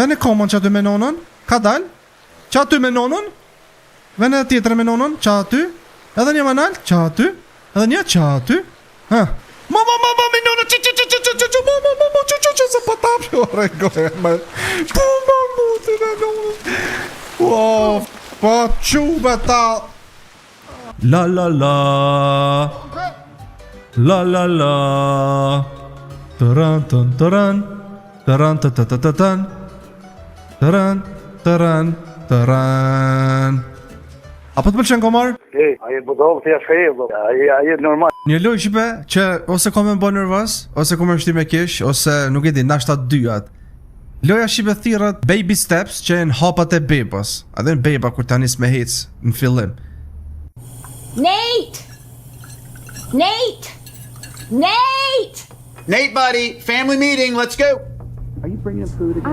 Vene komon që aty me nonën. Ka dal. Që aty me nonën. Vene tjetër me nonën. Që aty. Edhe një manal. Që aty. Edhe një që aty. Ha. Mama me nonën. Mama se po tapë. Regoj me. Të me nonën. Wow. Po quve ta. La la la. La la la. Taran tan taran. Taran ta ta ta ta tan. Taran taran taran. Apo të pëlqen komar? Ai budov të jashtë, ai normal. Një lojë shipe që ose kom me bë nervoz, ose kom me shtim me keq, ose nuk e di, nashta dyat. Loja shipe thirrët baby steps që janë hapat e bebës. A dhe në beba kur ta nis me hec në fillim. Nate! Nate! Nate! Nate, buddy, family meeting, let's go. Are you bringing him food again?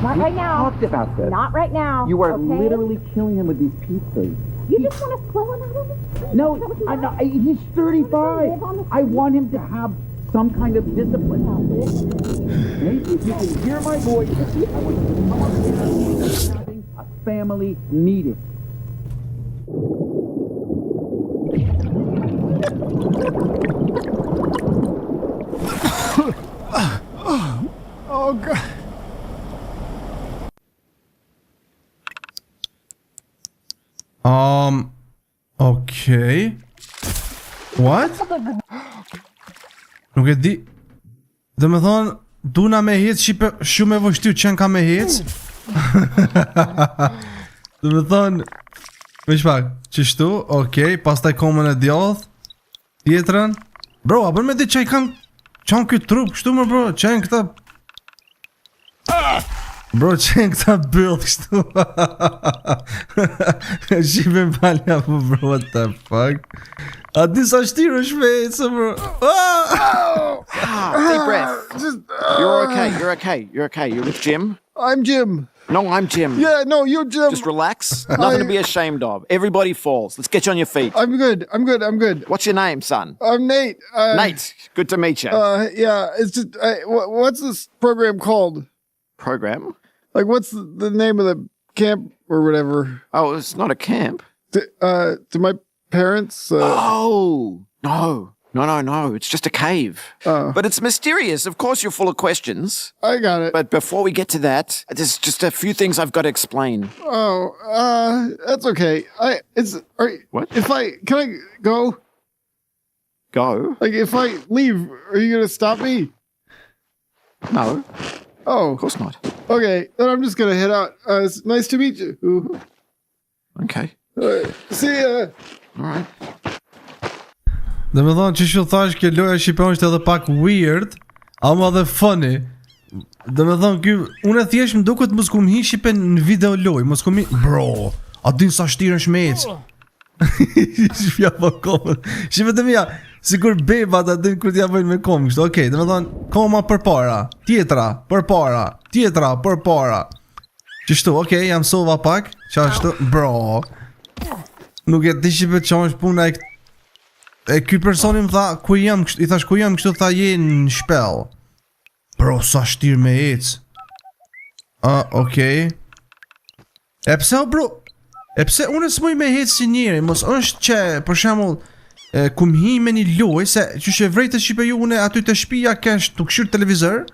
Not right now. Talked about this. Not right now. You are okay? literally killing him with these pizzas. You just want to throw him out of the street? No, Is that what you I'm want? not, he's 35. live on the I want him to have some kind of discipline. Nate, if you can hear my voice, I want you to come up here. We're having a family meeting. Oh god. Okay. What? Nuk e di. Dhe me thonë, duna me hec shipe shumë e vështirë qenë ka me hec. Dhe me thonë, me shpak, qështu, okej, pastaj komën e djath. Tjetrën. Bro, a bërë me di që i kanë këtë trup, kështu më bro, qenë këta. Bro, qenë këta bëllë kështu. Shqipe m'falja po bro, what the fuck. A disa shtirë është me ecë bro. Deep breath. You're okay. You're with Jim? I'm Jim. No, I'm Jim. Yeah, no, you're Jim. Just relax. Nothing to be ashamed of. Everybody falls. Let's get you on your feet. I'm good. What's your name, son? I'm Nate. Nate. Good to meet you. Yeah, it's just, what's this program called? Program? Like, what's the name of the camp or whatever? Oh, it's not a camp. To my parents? Oh, no. It's just a cave. Oh. But it's mysterious. Of course, you're full of questions. I got it. But before we get to that, there's just a few things I've got to explain. Oh, that's okay. What? Can I go? Go? Like, if I leave, are you gonna stop me? No, Oh, of course not. okay. Then I'm just gonna head out. It's nice to meet you. Okay. See ya. All right. Dhe me thonë që shu thash kjo loja shqipe është edhe pak weird, ama dhe funny. Dhe me thonë kjo, unë e thjesht më duket mos kum hi shqipe në video loj, mos kum hi... Bro, a din sa shtirën shmec? Shpja po komën. Shqipe të mija, sikur bebat a din kur t'ja bëjnë me komë, kështu, okej, dhe me thonë, koma për para, tjetra, për para. Qështu, okej, jam sova pak, qashtu, bro. Nuk e ti shqipe që është puna e këtë. E ky personi më tha, ku jam kështu, i thash ku jam kështu, tha je në shpell. Bro, sa shtirë me ec. Okej. E pse o bro? E pse unë s'muj me hec si njeri, mos është që, për shembull, kum hi me një loj, se që she vrejtë shqipe ju une aty të shpia kesh të këshirë televizor,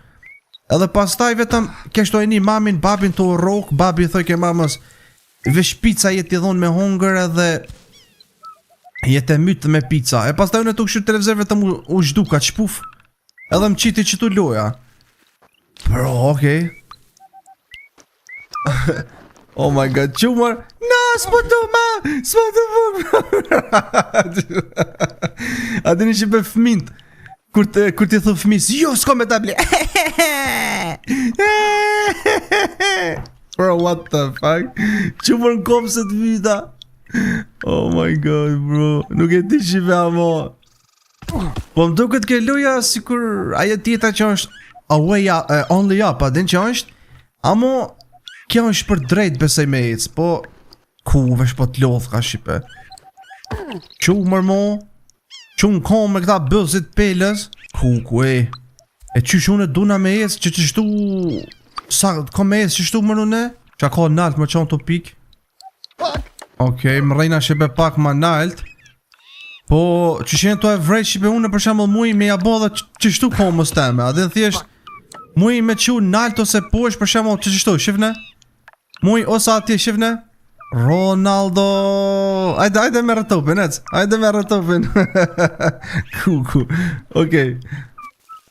edhe pastaj vetëm kesh të e një mamin, babin të rok, babi thoj ke mamës, vesh pizza jeti dhon me hongër edhe jetë e mytë me pizza. E pastaj unë e të këshirë televizor vetëm u zhduka qpuf. Edhe më qiti që tu loja. Bro, okej. Oh my god, qumar. No, s'po du ma. A dini që për fëmint. Kur ti thë fëmis, jo, s'ko me tabli. Bro, what the fuck? Qumar në kom se të vita. Oh my god, bro. Nuk e ti shive amo. Po më duket ke loja sikur ajo tjeta që është only up, a din që është? Amo, kjo është për drejt besoj me ec, po ku vesh po t'lodh ka shqipe. Qu mërmo, qu në kom me këta bëzit pelës, ku e qysh unë e duna me ec që qështu sa ka me esë që shtu më nëne? Qa ka nalt më qonë të pik? Okej, më rejna shqipe pak ma nalt. Po, që shenë të e vrejt shqipe unë për shembull muj me jabo dhe që shtu komës teme. A dhe thjesht, muj me që nalt ose posh për shembull që shtu, shifne? Muj ose atje shifne? Ronaldo. Ajde me rëtopin, ajde me rëtopin. Ku. Okej.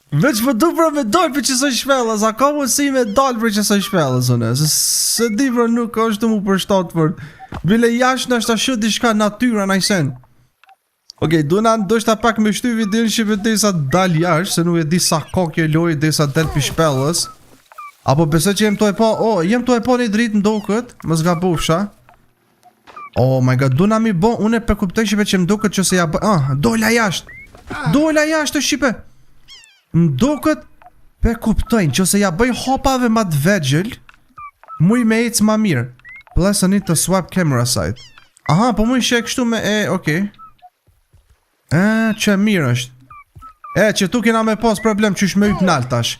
Veç më du pra me dojnë për që së shpellës. A ka mundësi me dalë për që së shpellës une. Se di pra nuk është të mu për shtatë për. Bile jashtë në është ashtë diçka natyra në ajsen. Okej, du na ndoshta pak me shty videon që për sa dal jashtë. Se nuk e di sa ka kjo loj dhe sa del për shpellës. Apo besoj që jem të e po. Jem të e po një dritë ndo këtë. Më zga bufsha. Oh my god, du na mi bo. Unë e përkuptoj shqipe që më do këtë që se ja bë. Dojla jashtë. Dojla jashtë shqipe. Ndo këtë pe kuptojnë që se ja bëj hopave ma të vegjel. Muj me ecë ma mirë. Plus I need to swap camera side. Aha, po muj shek kështu me okej. Që mirë është. Që tu kena me pas problem që shme yp nalt tash.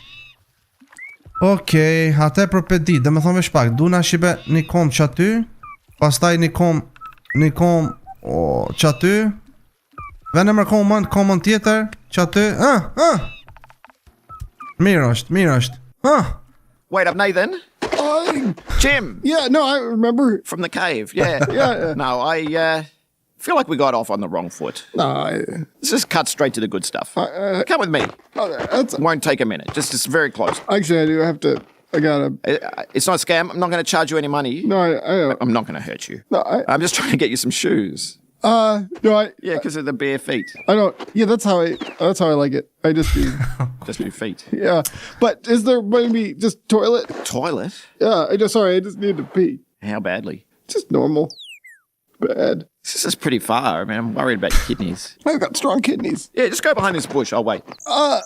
Okej, ate për pedi. Dhe me thonë vesh pak, du na shibe një kom që aty. Pastaj një kom që aty. Vene mërë komën tjetër që aty. Mirë është. Wait up, Nathan. Jim. Yeah, no, I remember. From the cave, yeah. Yeah. No, I feel like we got off on the wrong foot. No, Let's just cut straight to the good stuff. Come with me. that's Won't take a minute. Just very close. actually I do have to. I gotta. It's not a scam. I'm not going to charge you any money. No, I I'm not going to hurt you. no, I'm just trying to get you some shoes. no, Yeah, because of the bare feet. I don't. Yeah, that's how I like it. I just do. Just your feet. Yeah, but is there maybe just toilet? Toilet? Yeah, I just need to pee. How badly? Just normal. Bad. This is pretty far. I mean, I'm worried about your kidneys. I've got strong kidneys. Yeah, just go behind this bush. I'll wait. I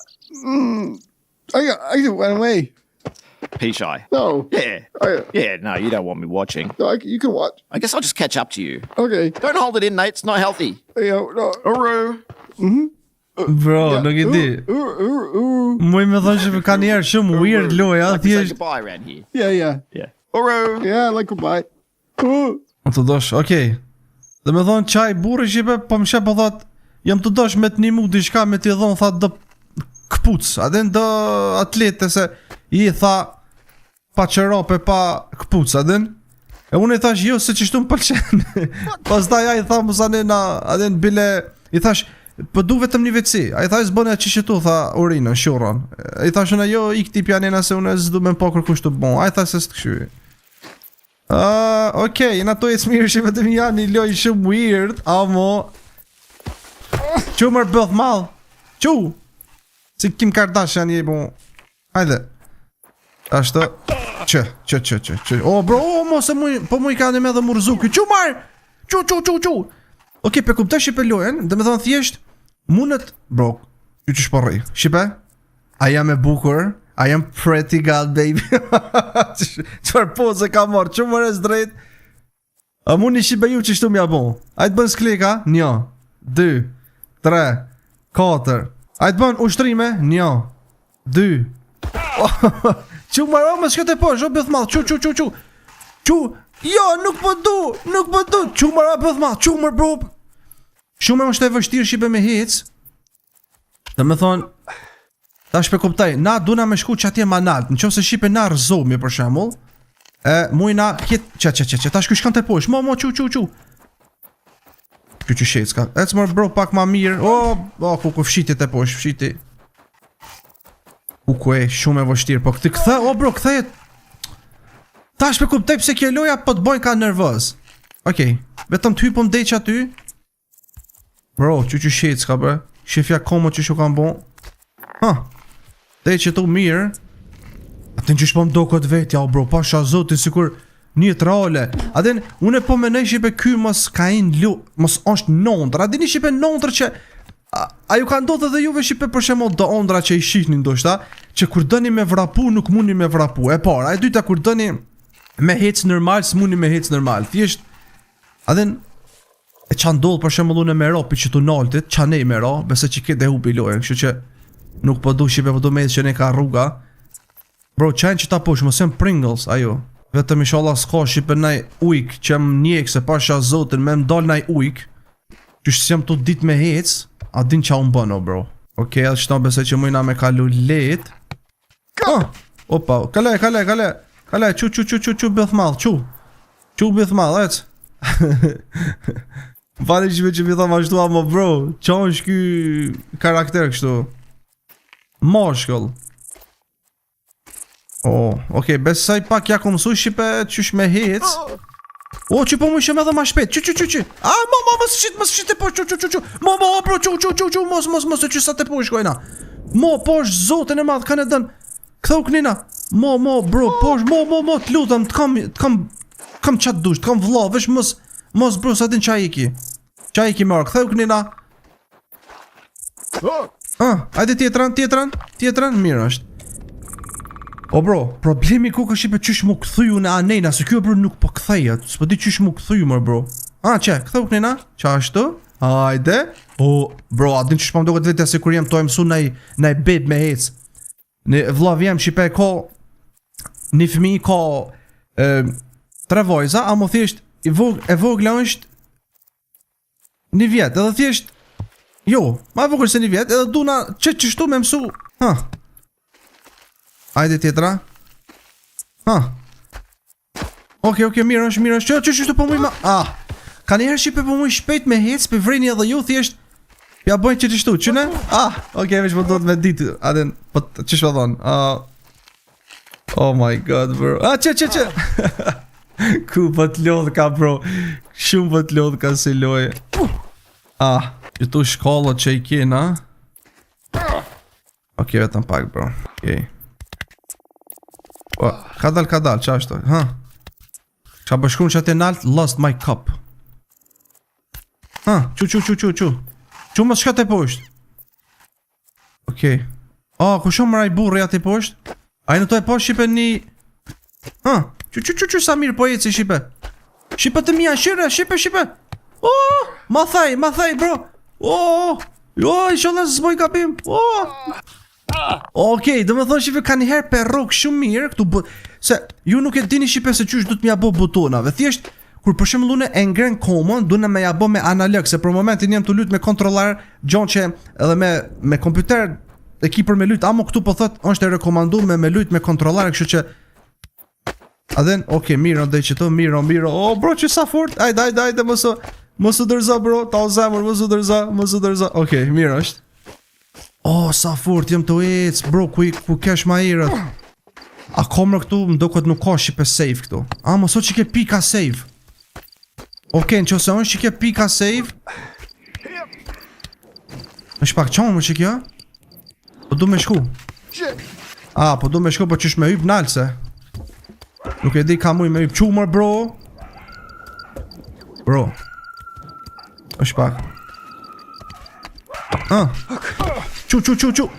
went away. Pea shy. No. Yeah. I, Yeah, no, you don't want me watching. no, you can watch. I guess I'll just catch up to you. Okay. Don't hold it in, Nate. It's not healthy. Yeah, no. Uru. Bro, nuk I di. Muj me thonë që ka njerë shumë weird loja. Like we say Thjesht goodbye around here. Yeah. Yeah. Uru. Yeah, like goodbye. të dosh, okej. Dhe me thonë qaj burë shqipe. Po më shep po thot jam të dosh me të një mu diçka me t'i thonë. Tha do këpuc. Adin do atlete se I tha pa qerope pa këpuc. Adin. E unë I thash jo se qishtu më pëlqen. Pas da ja I tha musanina. Adin bile I thash po du vetëm një veci. A I tha zbone që tu tha urinën, shuron. I thash unë jo I këti pjanina se unë zdu me po kërkush të bon. A I tha se së të këshyri. Okej, në to e smirë që vetëm janë një loj shumë weird. Amo Qu mërë bëth mal. Qu Si Kim Kardashian je bon. Hajde Ashtë Që O bro, mos e muj po muj ka një me dhe murzuki. Qu marë Qu Okej, pe kuptoj shqipe lojen. Dhe me thonë thjesht Munët Bro, që shporri Shqipe A jam e bukur I am pretty god baby. Qëfar pose ka marrë. Që mërë e drejt. A mu një shqipe ju që shtu mja bon. A I të bën sklika 1, 2, 3, 4. A I të bën ushtrime 1, 2. Që mërë më shkët e po. Zho bëth malë. Që jo nuk po du. Që mërë bëth malë. Që mërë bro. Shumë më shte vështirë shqipe me hec. Dhe me thonë ta shpe kuptaj, na duna me shku që atje ma nalt. Në qofë se shqipe na rëzomi për shemull. Muj na kjet. Që ta shku shkan të posh. Mo qu. Që shecka. Ecë mërë bro pak ma mirë. Ku fshiti të posh. Fshiti. Ku e shumë e vështirë. Po këti këthe. Bro këthe. Ta shpe kuptaj pse kje loja po të bojnë ka nervëz. Okej. Vetëm ty po mdej që aty. Bro, që shecka bre. Shefja komo që shu kam bon. Dhe që tu mirë. Aten që shpo mdo këtë vetja, bro, pasha zotin sikur një trale. Aten, une po menej shqipe ky mos ka in lu, mos është nondra. Adin I shqipe nondra që a ju ka ndodhë dhe juve shqipe për shemo do ondra që I shihni ndoshta, që kur dëni me vrapu nuk mundi me vrapu. E para, e dyta kur dëni me hec normal, s'mundi me hec normal. Thjesht, aten, e qa ndodhë për shemo dhune me ropi që tu naltit, qa nej me ro, bese që ke dhe hubi lojen, kështu që nuk po du shqipe po du me që ne ka rruga. Bro, qajnë që ta push, mos jem Pringles, ajo. Vetëm inshallah s'ka shipe naj ujk që më njek se pasha zotin me m'dal naj ujk. Qysh s'jam të dit me hec, a din qa unë bëno, bro. Okej, atë shta besoj që mujna me kalu let. Opa, kale, qu bëth madh, qu bëth madh, ec. Vali që mi thama ashtu, ama bro, qa është ky karakter kështu? Moshkull. Okej, besoj pak ja ku mësu shipe qysh me hec. Që po më ishem edhe ma shpet. Që. Mos shit e posh, që. Bro, që, mos e që sa te posh kojna. Posh, zotën e madh, kanë e dën. Këthau kënina. Bro, posh, të lutëm, t'kam qatë dush, t'kam vlla, vesh mos, bro, sa din qa iki. Qa iki marë, këthau kënina. Ajde tjetërën, mirë është. O bro, problemi ku ka shipe qysh mu këthuju në anejna, se kjo bro nuk po këthejet, s'po di qysh mu këthuju mërë bro. Këthau kënina, qa ashtu? Hajde. Bro, adin qysh pa më do këtë vete se kur jem to e mësu nej bed me hec. Në vllav jem shipe ka, një fëmi ka 3 vojza, a mo thjesht e vogla është 1 vjet, edhe thjesht, ma e vogër se 1 vjet, edhe duna qështu me mësu, Ajde tjetra. Okej, mirë është. Që po mujma. Ka njerë shipe po muj shpejt me hec, pe vreni edhe ju thjesht. Ja bojnë që qështu, që ne? Okej, veç po do të me ditë. Aden, po qësh po thonë? Oh my god, bro. Që. Ku po t'lodh ka, bro. Shumë po t'lodh ka si loje. Që tu shkollët që i kena. Okej, vetëm pak, bro. Okej. Ka dal, qa është to? Qa bëshkun që atë nalt, lost my cup. Qu. Qu mos shka të poshtë. Okej. Ku shumë mëraj burri atë i poshtë? A i në to e poshtë shipe një... Qu sa mirë po jetë si shipe. Shipe të mija, shipe. Ma thaj, bro. I sholla se s'boj kapim. Okej, do me thonë shipe ka njëherë per rok shumë mirë këtu se ju nuk e dini shipe se qysh du të mja bo butonave. Thjesht, kur për shumë lune e ngren komon, du në me ja bo me analog, se për momentin jem të lutë me kontrolar, gjon që edhe me kompjuter e ki për me lutë, amo këtu po thot, është e rekomandu me lutë me kontrolar, kështu që... Adhen, okej, mirë, dhe që to, mirë, bro, që sa fort, ajde, mosu dërza, bro, ta o zemër, mosu dërza, okej, mirë është. Sa fort jem të ec, bro, ku kesh ma irët. A komër këtu, më do këtë nuk ka shipe save këtu. Mos o që ke pika save. Okej, në që ose që ke pika save. është pak qonë më që kjo? Po du me shku. Po du me shku, po qysh me hyp nalse. Nuk e di ka muj me hyp qumër, bro. Bro. është pak. Qu.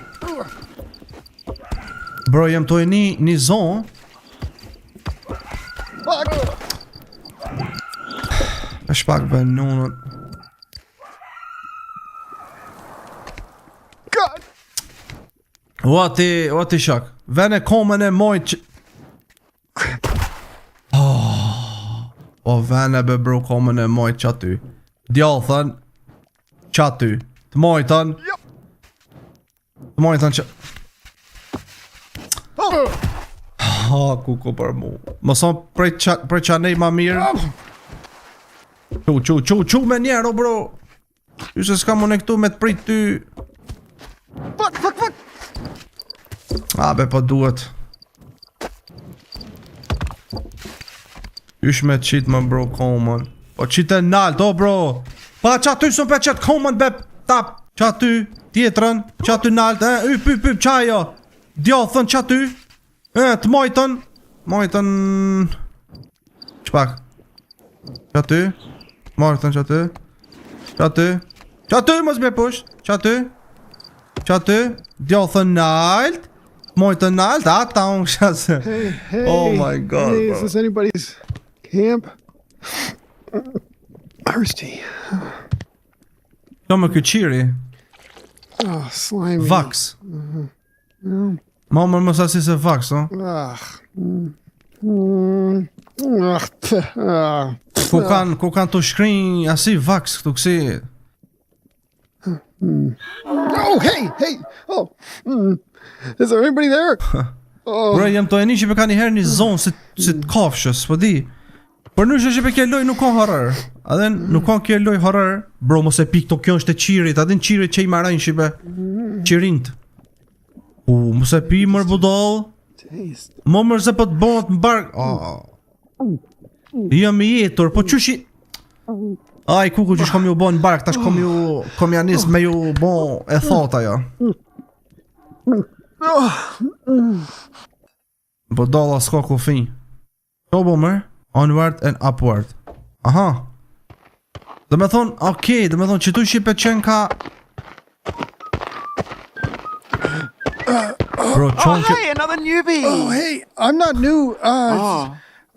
Bro, jem to e një zonë. është pak be nunët. Ua ti shak. Vene komen e mojt që... vene be bro, komen e mojt që aty. Djallëthën që aty. Të mojtën. Të mojtën që... Kuko për mu. Mëson prej qanej ma mirë. Qu me njerë, o bro. Ju se s'ka më në këtu me të prit ty. Fuck. Be po duhet. Ysh me qit më bro, komën. Po qit e nalt, o bro. Pa qa ty sën pe qet komën, be tap. Qa ty, tjetërën, qa ty nalt. Pyp, qa jo. Djothën, qa ty. Të mojtën. Mojtën. Qpak. Qa ty. Mojtën, qa ty. Qa ty. Qa ty, mos me push. Qa ty. Qa ty. Djothën nalt. Mojtën nalt. Ata unë shase. Hey. Oh my god, Hey, bro. is this anybody's camp? Thirsty. Jo me këqiri. Oh, slimy. Vax. Ma më mësa si se vaks, no? Ku kanë të shkrinj asi vaks këtu kësi? Oh, hey! Oh, is there anybody there? Bro, jam të eni që pe ka një herë një zonë si të kafshës, po di. Por nuk është që pe kje loj nuk ka horror. Adhe nuk ka kje loj horror. Bro, mos e pik to, kjo është e qirit. Adhe në qirit që i marajnë që pe qirint. Mos e pi mër budal. Mo mërë se po të bëhet më bark. Jam i jetur, po qëshi... Aj, kuku që shkom ju bo në bark, tash kom janis me ju bo e thota jo. Budala s'ka ku fin. Ko bo mërë? Onward and upward. Aha. Dhe me thonë, okej, dhe me thonë, që tu shqipe qenë ka... Bro, Oh, hey, another newbie. Oh, hey, I'm not new.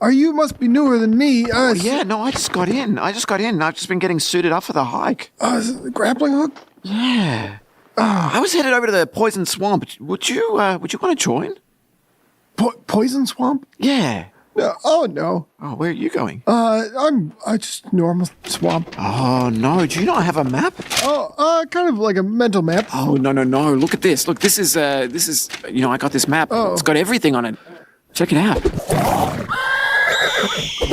You must be newer than me. Yeah, no, I just got in. I've just been getting suited up for the hike. Is it the grappling hook? Yeah. I was headed over to the Poison Swamp. Would you want to join? Poison swamp? Yeah. Oh, no. Oh, where are you going? I just normal swamp. Oh, no. Do you not have a map? Oh, kind of like a mental map. Oh, no. Look at this. Look, this is, I got this map. Oh. It's got everything on it. Check it out.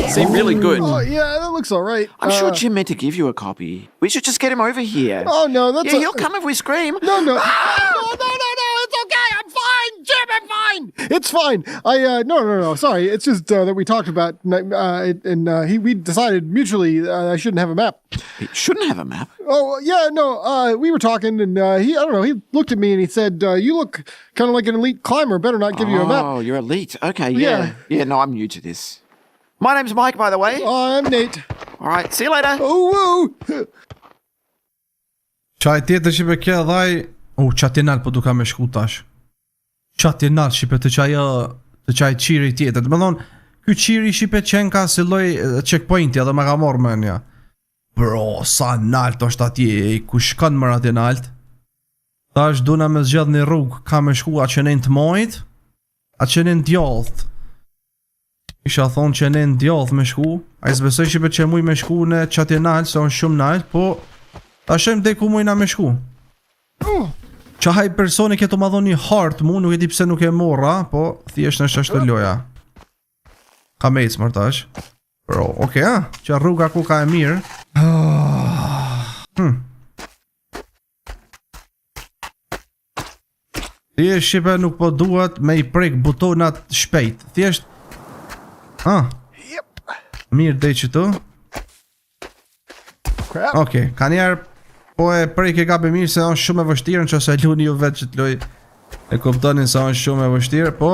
See, really good. Oh, yeah, that looks all right. I'm sure Jim meant to give you a copy. We should just get him over here. Oh, no, that's Yeah, he'll come if we scream. No, no. No, it's okay. I'm fine, Jim, I'm fine. It's fine. No. Sorry. It's just that we talked about, and we decided mutually I shouldn't have a map. He shouldn't have a map. Oh, yeah, no, we were talking, and he looked at me and he said, you look kind of like an elite climber. Better not give you a map. Oh, you're elite. Okay, Yeah. Yeah, no, I'm new to this. My name's Mike, by the way. I'm Nate. All right, see you later. Oh, woo. Qaj tjetër që pe kje dhaj... qatinal po duka me shku tash. Qatinal shipe të qaj qiri tjetër. Dhe me thonë, ky qiri shipe qenë ka si loj checkpointi edhe me ka morë me nja. Bro, sa nalt është atje, ku shkon mërë atje nalt. Tash duna me zgjedh një rrugë, ka me shku a që nejnë të mojt, a që nejnë djallët. Isha thonë që nejnë djallët me shku, a i zbesoj shipe që muj me shku në qatinal, se është shumë nalt, po ta shem dhe ku mujna me shku. Qahaj personi këtu ma dhoni hart mu, nuk e di pse nuk e morra, po thjesht në shashtë të loja. Ka me icë mërtash. Bro, oke, që rruga ku ka e mirë. Thjesht shipe nuk po duhet me i prek butonat shpejt. Thjesht... Mirë dhe që tu. Oke, ka njerë po e prek e gabe mirë se është shumë e vështirë, në që se luni ju vetë që të loj e kuptonin se është shumë e vështirë, po...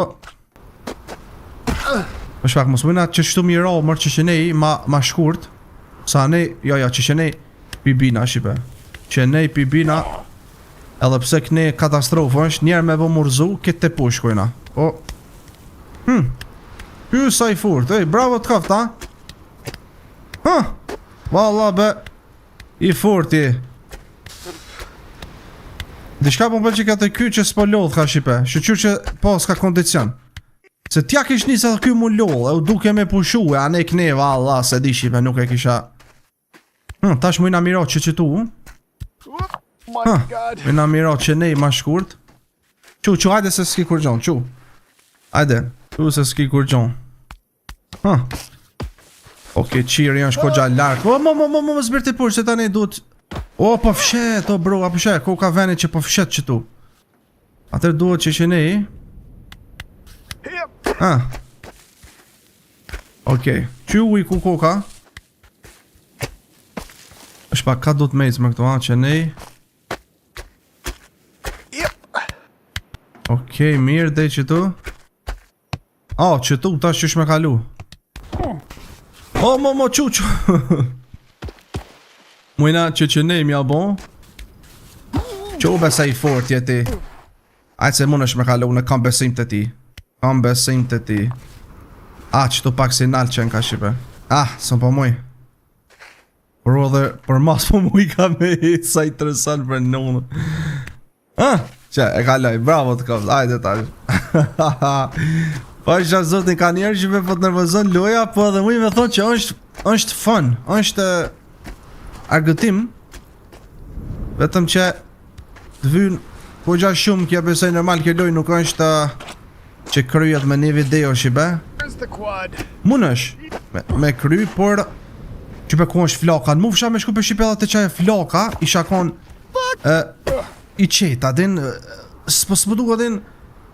Më shpak, mos mëjna që shtu miro mërë që nej ma shkurt, sa nej, që që nej pibina, shipe. Që nej pibina, edhe pse këne katastrofë është, njerë me vë murzu, këtë te pushkojna. Po... Ky sa i furt, bravo të kaft, Valla be, i furt i. Dishka po më pëlqi ka të ky që s'po lodh ka shipe, shqyr që po s'ka kondicion. Se t'ja kish njësa ky mu lodh, e u duke me pushu, e ane këne, valla, se di shipe, nuk e kisha... Tash mujna miro që tu. Mujna miro që nej ma shkurt. Qu, hajde se s'ki kur gjon, qu. Hajde, qu se s'ki kur gjon. Oke, qiri është ko gjallë lartë. Më zbirti push, se tani duhet... O, po fshet, o bro, po fshet, ko ka venit që po fshet që tu. Atër duhet që nej. Oke, që u i ku koka. është pa ka duhet mejtë me këto që nej. Okej, mirë, dhe që tu. Që tu, tash që shme kalu. Mo, që. Mujna që nej mja bon. Që u besa i fort jeti. Ajtë se mund është me kalu, në kam besim të ti. Kam besim të ti. Që tu pak si nalë që në ka shipe. Së po muj. Por edhe, për mas po muj ka me sa i tërësan për nënë. Që, e kaloj, bravo të koftë, ajde tash. Pasha zotin ka njerë që me po të nervozon loja, po edhe mu i me thonë që është fun, është argëtim, vetëm që të vynë po gja shumë kja besoj normal kjo loj nuk është që kryet me një video shibe. Mun është me kry, por që pe ku është flaka, në mu fësha me shku për shqipe dhe të qaj e flaka, isha kon i qeta, din, s'po duke din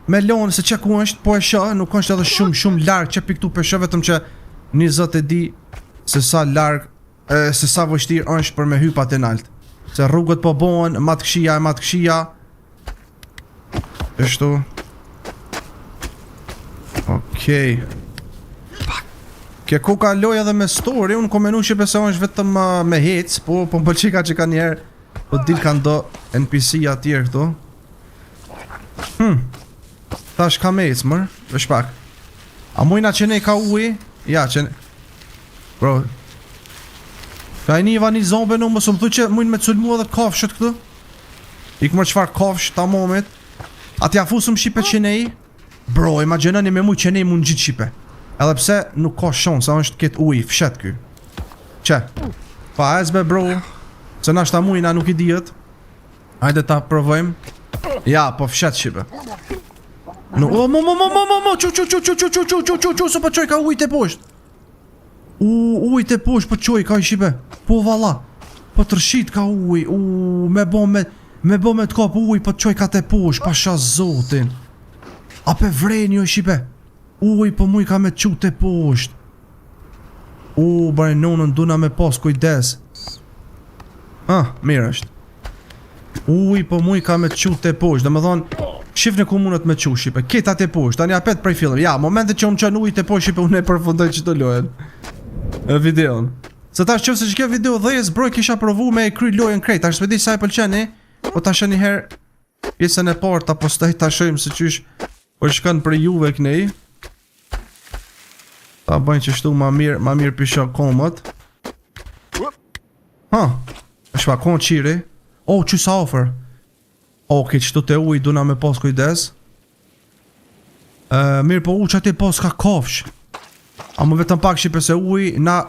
me lonë se që ku është, po e shë, nuk është edhe shumë largë që piktu për shë, vetëm që një zët e di se sa largë, se sa vështirë është për me hypat e naltë. Se rrugët po bohen, matë këshia. Eshtu. Okej. Kje ku ka loj edhe me story, unë ko menu që pëse është vetëm me hec, po më pëlqika që ka njerë, po dil ka ndo NPC atjerë këto. Tash ka me hec mërë, vesh pak. A mujna që ne ka uj? Ja, që ne... Bro... Ka e një zombe në mësë më thu që mujnë me culmu edhe kafshët këtu. I këmër qfar kafsh ta momit. A t'ja fusëm Shqipe që nej? Bro, imaginani me muj që nej mund gjitë Shqipe. Edhe pse nuk ka shonë, sa është ketë uj, fshet ky. Që? Pa esbe bro, se nashta mujna nuk i dijet. Hajde ta provojmë. Ja, po fshet Shqipe. Çu, se po qoj ka ujt e poshtë. Ujt e poshtë po qoj ka i Shqipe. Po valla. Po tërshit ka uj. Me bo me t'kap uj po qoj ka te poshtë. Pasha zotin. A pe vreni o Shqipe. Uj po muj ka me t'qu te poshtë. Bare nonën duna me pas kujdes. Mirë është. Uj po muj ka me t'qu te poshtë. Dhe me thonë shifne ku mundet me qu Shqipe. Keta te poshtë. Tani apet prej fillim. Ja, momentet që unë qënë uj te poshtë Shqipe, unë e përfundoj që të lojen videon. Se tash qëfë se që kjo video dhejës broj kisha provu me e kry lojen krejt. Tash s'pedi sa e pëlqeni, po ta shë njëherë pjesën e partë ta postaj ta shëjmë se qysh po shkën për juve kënej. Ta bëjnë që shtu ma mirë pisha komët. është pa konë qiri. Që sa ofër. Oke, qëtu të uj duna me pas kujdes. Mirë po që ati pas ka kafsh. A më vetëm pak shqipe se uj na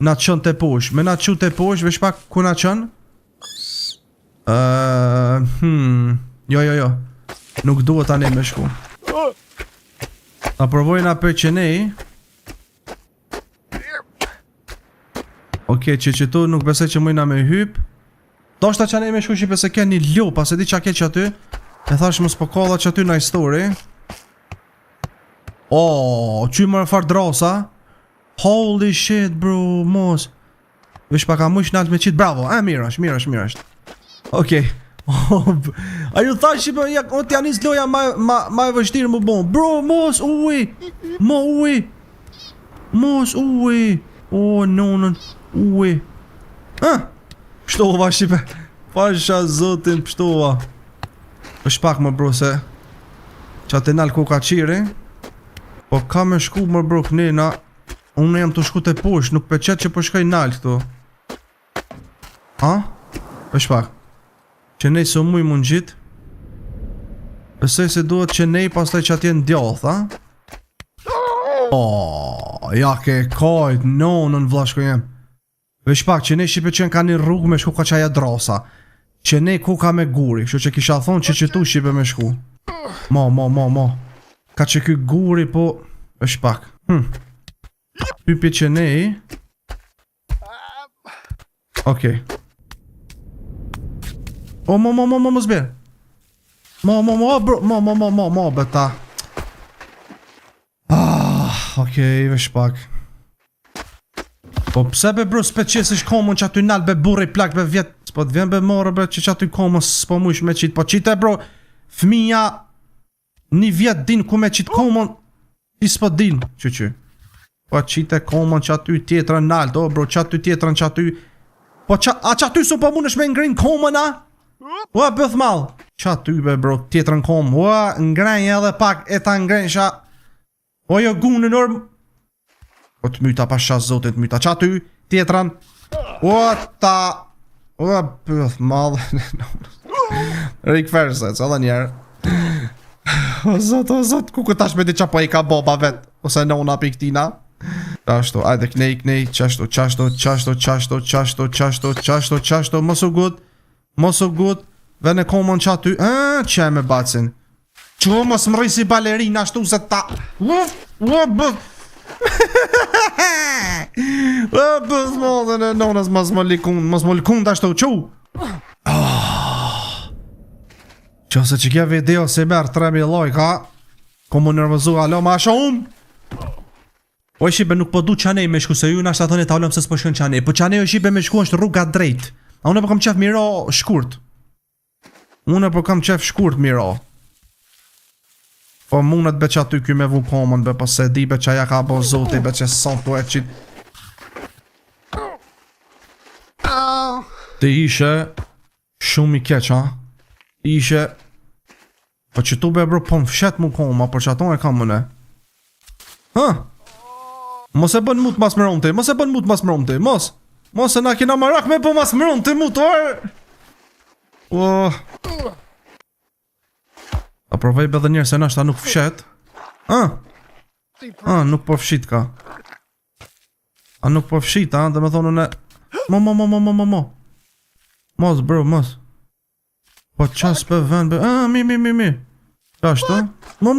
qënë të posh. Me na qënë të posh, vesh pak ku na qënë? Jo. Nuk duhet tani me shku. Ta provojna për që nej. Oke, që tu nuk besoj që mujna me hyp. Do shta që nej me shku shqipe se ke një ljo, pas e di që a ke që aty. E thash më s'po kolla që aty na story. Qy më far drosa. Holy shit bro, mos. Vesh pa ka mush nalt me qit, bravo. Mirë është. Okej. A ju thash që o t'ja nis loja ma e vështirë më bon. Bro, mos uj. Mos uj. Nonën uj. Pështova shqipe. Pasha zotin pështova. Vesh pak më bro se që atë nalë ku ka qiri. Po ka me shku më bro kënina. Unë jam të shku të posh. Nuk pe qëtë që po shkaj nalë këtu. Vesh pak. Që nej së muj mund gjit. Besoj se duhet që nej pas taj që atje në djath, ja ke kajt, nonën vlashko jem. Vesh pak, që nej shqipe qenë ka një rrugë me shku ka qaja drosa. Që nej ku ka me guri, kështu që kisha thonë që tu shqipe me shku. Mo. Ka që ky guri po, vesh pak. Pypi që nej. Okej. Mo zbir. Mo beta. Okej, vesh pak. Po pse be bro s'pe qesish komën që aty nalë be burri plak be vjet. S'po t'vjen be morë be që aty komën s'po mush me qit. Po qite bro, fmija një vjet din ku me qit komën i s'po din që. Po qite komën që aty tjetërën nalë. Bro që aty tjetërën që aty. Po që aty su po mund është me ngrin komën bëth mal. Qa ty be bro, tjetër në kom. Ngrenj edhe pak, e ta ngrenjsha. Jo gunë në norm. Të myta pasha zotit myta. Qa ty, tjetërën. Bëth mal. Rik Fersec, edhe njerë. O zot, ku tash me di qa po I ka boba vet. Ose nona piktina. Qashtu, ajde knej, qashtu, mos u gut, vene komon qa ty, që me bacin. Qo mos më rrisi balerina ashtu se ta, bëz modën e nonës mos më likund ashtu, qu. Qose që kja video si merë 3000 lajka, ko më nervëzu alo ma shumë. O Shqipe nuk po du qanej me shku se ju nashtë athoni ta olëm se s'po shkën qanej. Po qanej o Shqipe me shku është rruga drejt. A unë po kam qef miro shkurt. Unë po kam qef shkurt miro. Po mundet be që aty ky me vu komën be po se di be që ja ka bo zoti be që son po e qit. Ti ishe shumë I keq ha. Ishe po që tu be bro po më fshet mu koma por që ato e kam mëne. Mos e bën mut mas mronte, mos e na kena marak me bë mas mronte mutor. A provoj be dhe njerë se nashta nuk fshet. Nuk po fshit ka. A nuk po fshit, dhe me thonë në mo. Mos bro, mos. Po qas për vend be, mi. Qashto? Mo.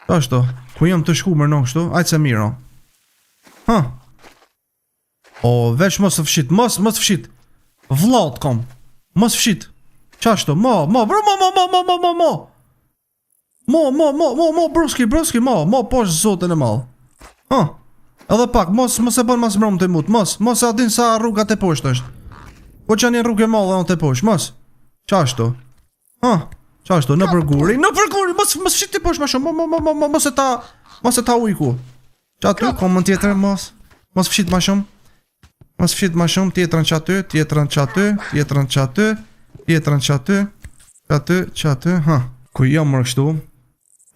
Qashto? Ku jam të shku mërë në kështu, ajtë se miro. O, veç mos të fshit, mos fshit. Vlat kom, mos fshit. Qashto, mo, bro, mo, bruski, mo, posh zotën e mal. Edhe pak, mos e bën mas mërëm të mut, mos e adin sa rrugat e posht është. Po që një rrugë e mal dhe në të posht, mos. Qashto. Qashtu, në përguri, mos fshit ti posh ma shumë, mos e ta ujku. Qatu, komën tjetër, mos fshit ma shumë. Tjetërën qatu, Ku jam mërë kështu.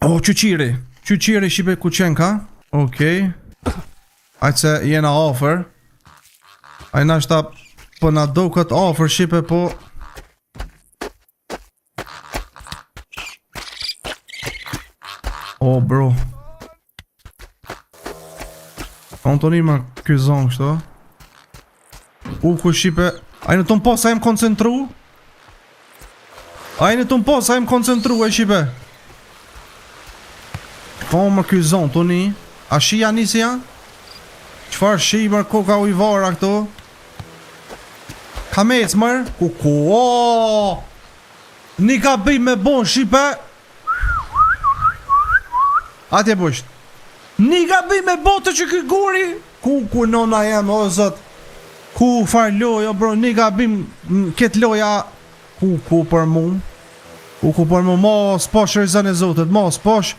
O, qyqiri Shqipe ku qenë ka. Okej. Ajtë se jena offer. Ajna shta po na do këtë offer Shqipe po. O, bro. Antoni ma kyzon kështu. Ku Shqipe. Ajnë të më po sa jem koncentru. E Shqipe. Po më kyzon Toni. A shia nisja? Qfar shi mër koka ujvara këtu? Ka mec mër? Kuku. Një ka bëj me bon Shqipe. Atje pusht. Një gabim me botë që këj guri. Ku nona jem o zot. Ku far loja bro. Një gabim ket loja. Ku për mu. Ku për mu. Mos posh rizën e zotet. Mos posh.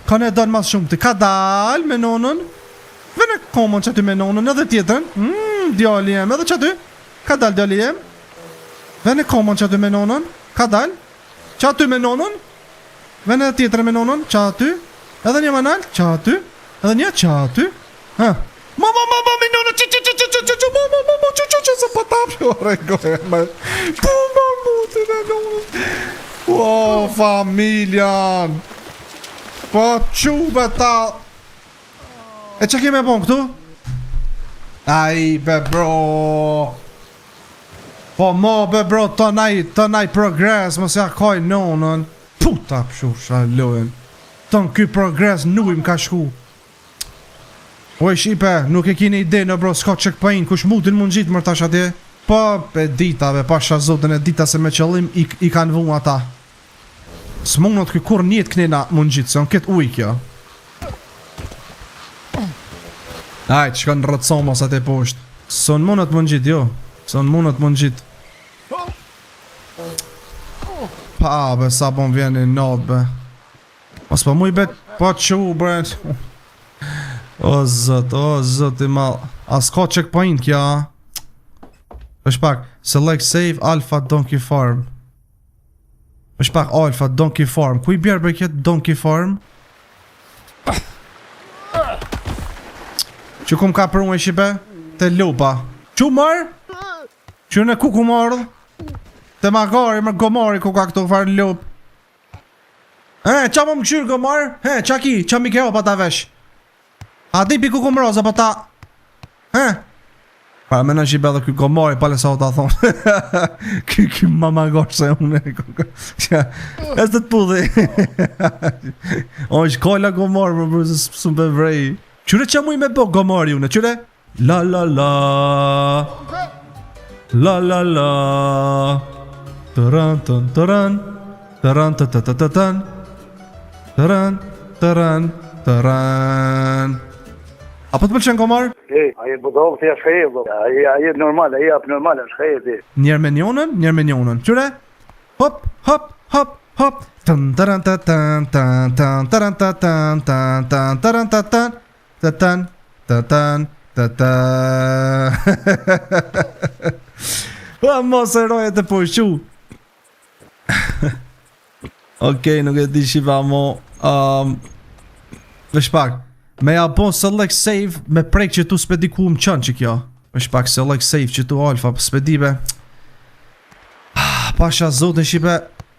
Ka ne dënë mas shumë të. Ka dal me nonën. Vene komën që ty me nonën. Edhe tjetën. Djali jem. Edhe që ty. Ka dal djali jem. Vene komën që ty me nonën. Ka dal. Që ty me nonën. Vene tjetër me nonën. Që ty. Edhe një manal, qatu. Edhe një qatu. Mama, mi nono, se po tapsho. Regoj, po mamutin e nono. O, familjan. Po quve ta. E që kime bon këtu? Ai, be bro. Po mo, be bro, të naj progres, mos ja koj nonën. Puta pshusha lojen. Ton ky progres nuj m'ka shku. Oj Shqipe, nuk e kini ide në bro, s'ka checkpoint, kush mutin mund gjitë mër tash atje. Po, pe ditave, pasha zotën e dita se me qëllim i kanë vu ata. S'munët kë kur njetë knena mund gjitë, se on ket uj kjo. Ajt, që kanë rëtëson mos atë e poshtë. Son munët mund gjitë, jo. Son munët mund gjitë. Pa, be, sa bon vjen i not, be. Mos pa muj bet, pa që u brend. O zët i mal. As ka checkpoint kja. Është pak, select save Alpha Donkey Farm. Është pak Alpha Donkey Farm. Ku I bjerë për këtë Donkey Farm? Që kum ka për unë e Shqipe? Te lupa. Që marë? Që në ku ku marë? Te magari, më gomari ku ka këtu farë lup. Qa më këshyrë gomar? Qa ki? Qa mi keo pa ta vesh? A di piku kumroza pa ta? Para mena që i bedhe kjo gomari pale sa o ta thonë. Kjo mama gosh se une. E së të pudhi. O është kolla gomar për bërë se së më vrej. Qyre që mu i me bo gomari une? Qyre? La la la. La la la. Tëran tën tëran. Tëran të të të të tën. Tëran tëran tëran. Apo të pëlqen gomar? Ai budov ti është hej vëlla. Ai normal, ai ap normal është hej ti. Njerë me njonën. Qyre? Hop, hop, hop, hop. Tën tëran të tën tën tën tëran të tën tën tën tëran të tën të tën të tën të tën. Pa mos e rojet e po shqu. Okej, nuk e di shiva mo. Vesh pak. Me ja po select save me prek që tu s'pedi ku më qënë që kjo. Vesh pak select save që tu alfa s'pedi be. Pasha zotin shipe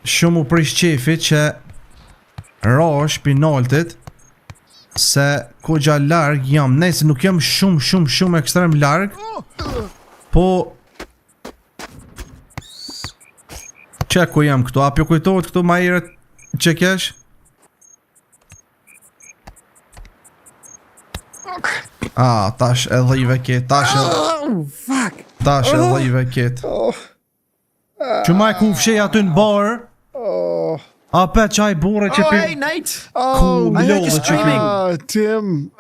shumë u prish qefi që rosh pinaltit se ku gja larg jam. Nëse nuk jam shumë ekstrem larg. Po që ku jam këtu? Apjo kujtohet këtu ma herët që kesh? Tash e dhive ket. Tash e dhive ket. Që ma e ku fshej aty në bar? A pe qaj bure që pi... Hey, Nate! I heard you screaming. Tim.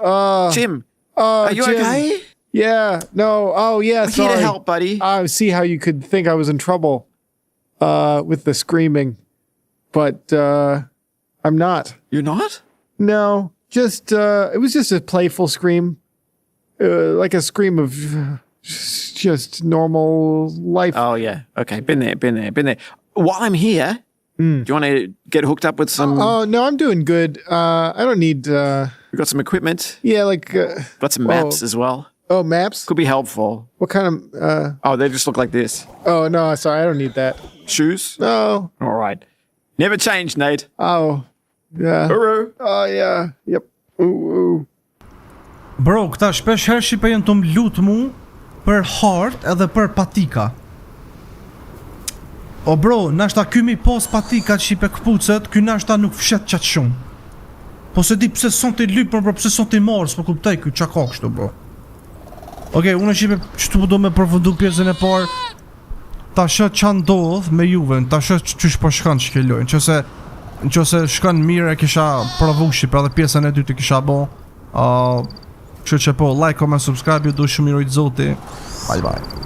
Tim, are you Jim. okay? Yeah, no. Oh, yeah, I'm here sorry. to help, buddy. I see how you could think I was in trouble with the screaming. But I'm not. You're not? No, just it was just a playful scream. Like a scream of just normal life. Oh, yeah. Okay, been there. While I'm here, do you want to get hooked up with some... Oh, no, I'm doing good. I don't need... We've got some equipment. Yeah, like... Got some maps as well. Oh, maps? Could be helpful. What kind of... Oh, they just look like this. Oh, no, sorry, I don't need that. Shoes? No. All right. Never change, Nate. Oh, yeah. Hooroo. Oh, yeah. Yep. Ooh. Bro, këta shpesh herë shqipe jenë të më lutë mu për hart edhe për patika. O bro, nashta ky mi pos patika shqipe këpucet, ky nashta nuk fshet qatë shumë. Po se di pse son të lypër, bro, pse son të marë, s'po kuptoj ky qa ka kështu, bro. Okej, unë shqipe qëtu do me përfundu pjesën e parë. Ta shë qa ndodh me juve, ta shë qysh po shkan që ke lojnë. Në qëse shkan mirë e kisha provu shqipe, edhe pjesën e dytë kisha bo. Kështu që po, like, comment, subscribe, ju du shumë mirë i të zoti. Bye bye.